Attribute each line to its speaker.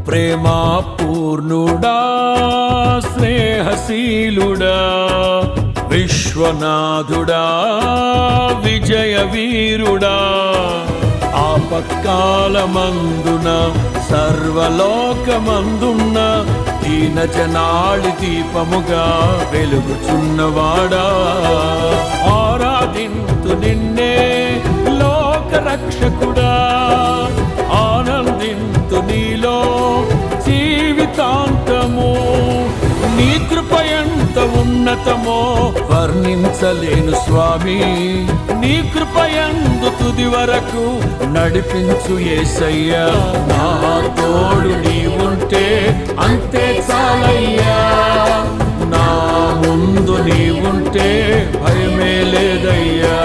Speaker 1: ప్రేమా పూర్ణుడా స్నేహశీలుడా విశ్వనాథుడా విజయ వీరుడా ఆపత్కాలమందున సర్వలోకమందున్న దీన జనాళి దీపముగా వెలుగుచున్నవాడా ఆరాధింతు నిన్నే లోక రక్షకుడా ఆనందింతు నీలో జీవితాంతము నీ కృప ఎంత ఉన్నతమో వర్ణించలేను స్వామి నీ కృప యందు తుది వరకు నడిపించు యేసయ్యా నా తోడు నీవుంటే అంతే చాలయ్యా నా ముందు నీవుంటే భయమే లేదయ్యా